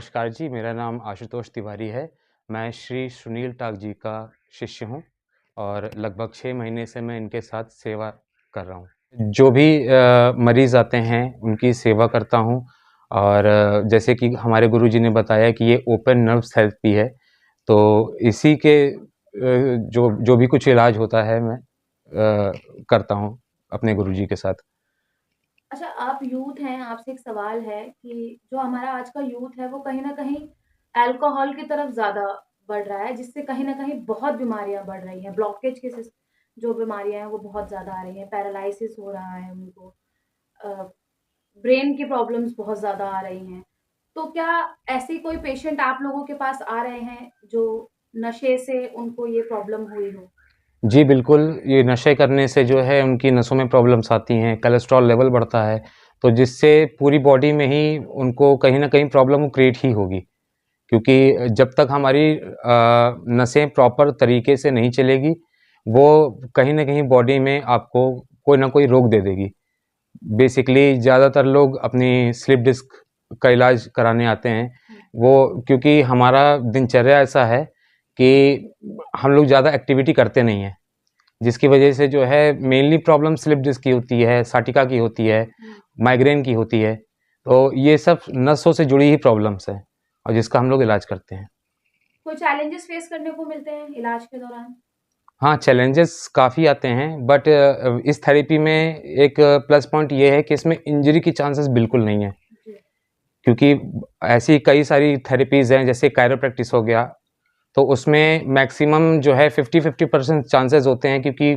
नमस्कार जी, मेरा नाम आशुतोष तिवारी है। मैं श्री सुनील टाक जी का शिष्य हूँ और लगभग 6 महीने से मैं इनके साथ सेवा कर रहा हूँ। जो भी मरीज़ आते हैं, उनकी सेवा करता हूँ और जैसे कि हमारे गुरुजी ने बताया कि ये ओपन नर्व थेरेपी है, तो इसी के जो जो भी कुछ इलाज होता है, मैं करता हूँ अपने गुरुजी के साथ। अच्छा, आप यूथ हैं, आपसे एक सवाल है कि जो हमारा आज का यूथ है, वो कहीं न कहीं अल्कोहल की तरफ ज़्यादा बढ़ रहा है, जिससे कहीं न कहीं बहुत बीमारियाँ बढ़ रही हैं। ब्लॉकेज की जो बीमारियाँ हैं, वो बहुत ज़्यादा आ रही हैं। पैरालिसिस हो रहा है उनको, अ, ब्रेन की प्रॉब्लम्स बहुत ज़्यादा आ रही हैं। तो क्या ऐसे कोई पेशेंट आप लोगों के पास आ रहे हैं, जो नशे से उनको ये प्रॉब्लम हुई हो? जी, बिल्कुल, ये नशे करने से जो है उनकी नसों में प्रॉब्लम्स आती हैं, कोलेस्ट्रॉल लेवल बढ़ता है, तो जिससे पूरी बॉडी में ही उनको कहीं न कहीं प्रॉब्लम क्रिएट ही होगी। क्योंकि जब तक हमारी नसें प्रॉपर तरीके से नहीं चलेगी, वो कहीं न कहीं बॉडी में आपको कोई न कोई रोग दे देगी। बेसिकली ज़्यादातर लोग अपनी स्लिप डिस्क का इलाज कराने आते हैं, हुँ। वो क्योंकि हमारा दिनचर्या ऐसा है कि हम लोग ज़्यादा एक्टिविटी करते नहीं हैं। जिसकी वजह से जो है मेनली प्रॉब्लम स्लिप डिस्क की होती है, साटिका की होती है, हुँ। माइग्रेन की होती है। तो ये सब नसों से जुड़ी ही प्रॉब्लम्स हैं और जिसका हम लोग इलाज करते हैं। कोई चैलेंजेस फेस करने को मिलते हैं इलाज के दौरान? हाँ, चैलेंजेस काफ़ी आते हैं बट इस थेरेपी में एक प्लस पॉइंट ये है कि इसमें इंजरी की चांसेस बिल्कुल नहीं है। जी। क्योंकि ऐसी कई सारी थेरेपीज़ हैं जैसे कायरोप्रैक्टिस हो गया, तो उसमें मैक्सिमम जो है 50-50% चांसेस होते हैं क्योंकि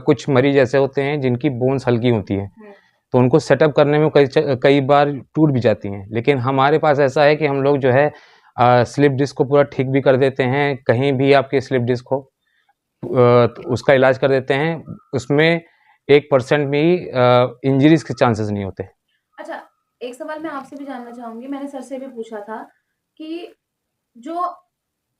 कुछ मरीज़ ऐसे होते हैं जिनकी बोन्स हल्की होती हैं। हुँ। तो उनको सेटअप करने में कई बार टूट भी जाती हैं। लेकिन हमारे पास ऐसा है कि हम लोग जो है स्लिप डिस्क को पूरा ठीक भी कर देते हैं, कहीं भी आपकी स्लिप डिस्क हो तो उसका इलाज कर देते हैं। उसमें 1% भी इंजरीज़ के चांसेस नहीं होते। अच्छा, एक सवाल मैं आपसे भी जानना चाहूँगी, मैंने सर से भी पूछा था कि जो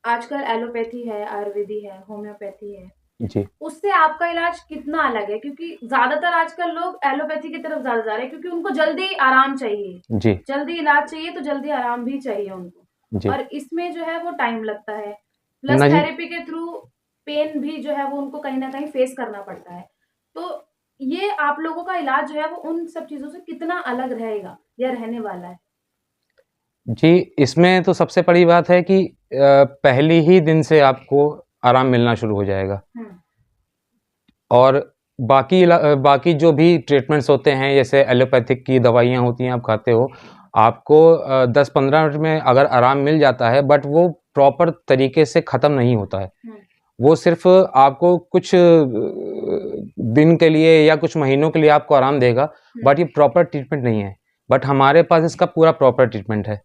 आजकल एलोपैथी है, आयुर्वेदी है, होम्योपैथी है, जी, उससे आपका इलाज कितना अलग है? क्योंकि ज़्यादातर आजकल लोग एलोपैथी की तरफ ज़्यादा जा रहे हैं क्योंकि उनको जल्दी आराम चाहिए। जी, जल्दी इलाज चाहिए तो जल्दी आराम भी चाहिए उनको जी। और इसमें जो है वो टाइम लगता है। प्लस ना जी। थेरेपी के थ्रू पेन भी जो है वो उनको कहीं न कहीं फेस करना पड़ता है। तो ये आप लोगों का इलाज जो है वो उन सब चीज़ों से कितना अलग रहेगा या रहने वाला है? जी, इसमें तो सबसे बड़ी बात है कि पहले ही दिन से आपको आराम मिलना शुरू हो जाएगा हुँ। और बाकी जो भी ट्रीटमेंट्स होते हैं जैसे एलोपैथिक की दवाइयाँ होती हैं आप खाते हो, आपको 10-15 मिनट में अगर आराम मिल जाता है बट वो प्रॉपर तरीके से ख़त्म नहीं होता है। हुँ। वो सिर्फ़ आपको कुछ दिन के लिए या कुछ महीनों के लिए आपको आराम देगा, हुँ। बट ये प्रॉपर ट्रीटमेंट नहीं है। बट हमारे पास इसका पूरा प्रॉपर ट्रीटमेंट है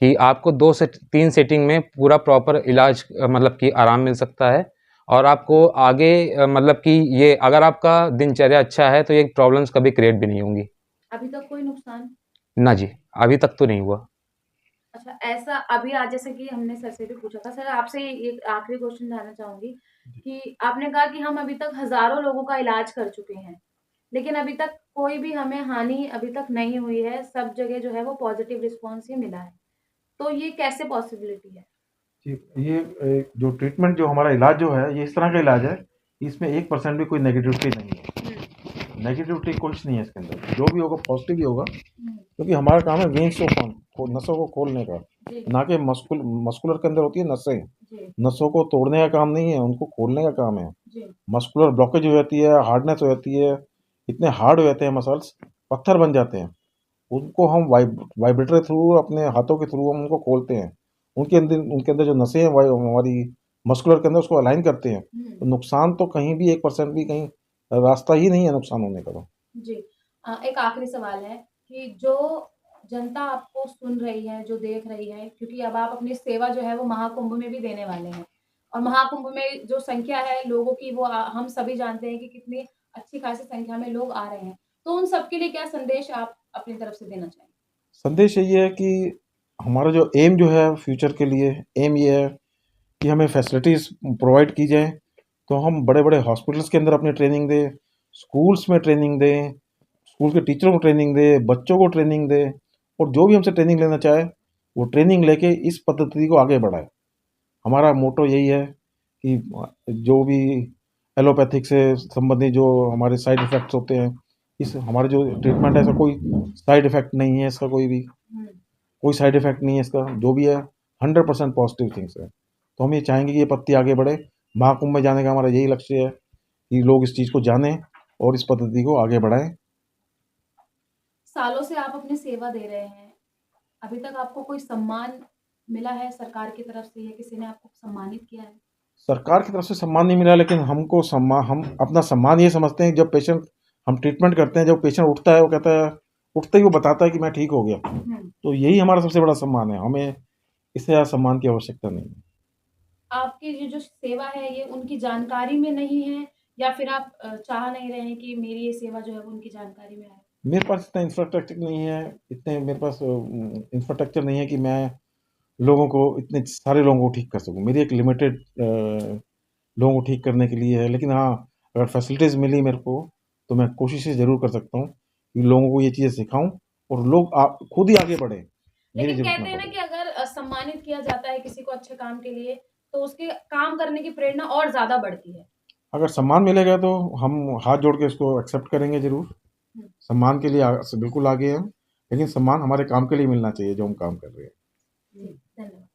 कि आपको 2 से 3 सेटिंग में पूरा प्रॉपर इलाज मतलब कि आराम मिल सकता है और आपको आगे मतलब कि ये अगर आपका दिनचर्या अच्छा है, तो ये प्रॉब्लम्स कभी क्रिएट भी नहीं होंगी। अभी तक कोई नुकसान? ना जी, अभी तक तो नहीं हुआ। अच्छा, ऐसा अभी आज जैसे कि हमने सर से भी पूछा था, सर आपसे एक आखिरी क्वेश्चन जानना चाहूँगी कि आपने कहा कि हम अभी तक हज़ारों लोगों का इलाज कर चुके हैं, लेकिन अभी तक कोई भी हमें हानि अभी तक नहीं हुई है, सब जगह जो है वो पॉज़िटिव रिस्पॉन्स ही मिला है। तो ये कैसे पॉसिबिलिटी है? जी, ये जो ट्रीटमेंट जो हमारा इलाज जो है ये इस तरह का इलाज है, इसमें 1% भी कोई नेगेटिविटी नहीं है। हुँ। नेगेटिविटी कुछ नहीं है इसके अंदर, जो भी होगा पॉजिटिव ही होगा, हुँ। क्योंकि हमारा काम है वेन्स को नसों को खोलने का, जी। ना कि मस्कुलर के अंदर होती है नसें। जी। नसों को तोड़ने का काम नहीं है, उनको खोलने का काम है। जी। मस्कुलर ब्लॉकेज हो जाती है, हार्डनेस हो जाती है, इतने हार्ड हो जाते हैं मसल्स, पत्थर बन जाते हैं। उनको हम वाइब्रेटर थ्रू अपने हाथों के थ्रू हम उनको खोलते हैं। उनके अंदर जो नसें हैं हमारी मस्कुलर के अंदर उसको अलाइन करते हैं। हुँ। तो नुकसान तो कहीं भी 1% भी कहीं रास्ता ही नहीं है नुकसान होने का तो। जी। एक आखिरी सवाल है कि जो जनता आपको सुन रही है, जो देख रही है, क्योंकि अब आप अपनी सेवा जो है वो महाकुंभ में भी देने वाले हैं और महाकुंभ में जो संख्या है लोगों की वो हम सभी जानते हैं कि कितनी अच्छी खासी संख्या में लोग आ रहे हैं। तो उन सबके लिए क्या संदेश आप अपनी तरफ से देना चाहेंगे? संदेश यही है कि हमारा जो एम जो है फ्यूचर के लिए, एम ये है कि हमें फैसिलिटीज़ प्रोवाइड की जाएँ, तो हम बड़े-बड़े हॉस्पिटल्स के अंदर अपनी ट्रेनिंग दें, स्कूल्स में ट्रेनिंग दें, स्कूल के टीचरों को ट्रेनिंग दें, बच्चों को ट्रेनिंग दें और जो भी हमसे ट्रेनिंग लेना चाहे, वो ट्रेनिंग लेके इस पद्धति को आगे बढ़ाए। हमारा मोटो यही है कि जो भी एलोपैथिक से संबंधित जो हमारे साइड इफ़ेक्ट्स होते हैं, इस हमारे जो ट्रीटमेंट है ऐसा कोई साइड इफ़ेक्ट नहीं है इसका, कोई साइड इफ़ेक्ट नहीं है इसका, जो भी है 100% पॉजिटिव थिंग्स है। तो हम ये चाहेंगे कि ये पत्ती आगे बढ़े। महाकुंभ में जाने का हमारा यही लक्ष्य है कि लोग इस चीज़ को जानें और इस पद्धति को आगे बढ़ाएँ। सालों से आप अपनी सेवा दे रहे हैं, अभी तक आपको कोई सम्मान मिला है सरकार की तरफ से या किसी ने आपको सम्मानित किया है? सरकार की तरफ से सम्मान नहीं मिला, लेकिन हम अपना सम्मान ये समझते हैं, जब पेशेंट हम ट्रीटमेंट करते हैं, जब पेशेंट उठता है, वो कहता है, उठते ही वो बताता है कि मैं ठीक हो गया। तो यही हमारा सबसे बड़ा सम्मान है, हमें इससे ज़्यादा सम्मान की आवश्यकता नहीं है। आपकी ये जो सेवा है ये उनकी जानकारी में नहीं है या फिर आप चाह नहीं रहे हैं कि मेरी ये सेवा जो है वो उनकी जानकारी में आए? मेरे पास इतना इंफ्रास्ट्रक्चर नहीं है, इतने मेरे पास इंफ्रास्ट्रक्चर नहीं है कि मैं लोगों को, इतने सारे लोगों को ठीक कर सकूँ। मेरी एक लिमिटेड लोगों को ठीक करने के लिए है, लेकिन हाँ, अगर फैसिलिटीज़ मिली मेरे को, तो मैं कोशिशें ज़रूर कर सकता हूँ कि लोगों को ये चीज़ें सिखाऊँ और लोग खुद ही आगे बढ़ें। मेरी लेकिन ज़रूरत कहते ना हैं ना पड़े। कि अगर सम्मानित किया जाता है किसी को अच्छे काम के लिए, तो उसके काम करने की प्रेरणा और ज़्यादा बढ़ती है। अगर सम्मान मिलेगा तो हम हाथ जोड़ के इसको एक्सेप्ट करेंगे ज़रूर। हुँ। सम्मान के लिए बिल्कुल आगे हैं, लेकिन सम्मान हमारे काम के लिए मिलना चाहिए जो हम काम कर रहे हैं। जी, धन्यवाद।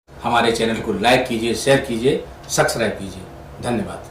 हमारे चैनल को लाइक कीजिए, शेयर कीजिए, सब्सक्राइब कीजिए। धन्यवाद।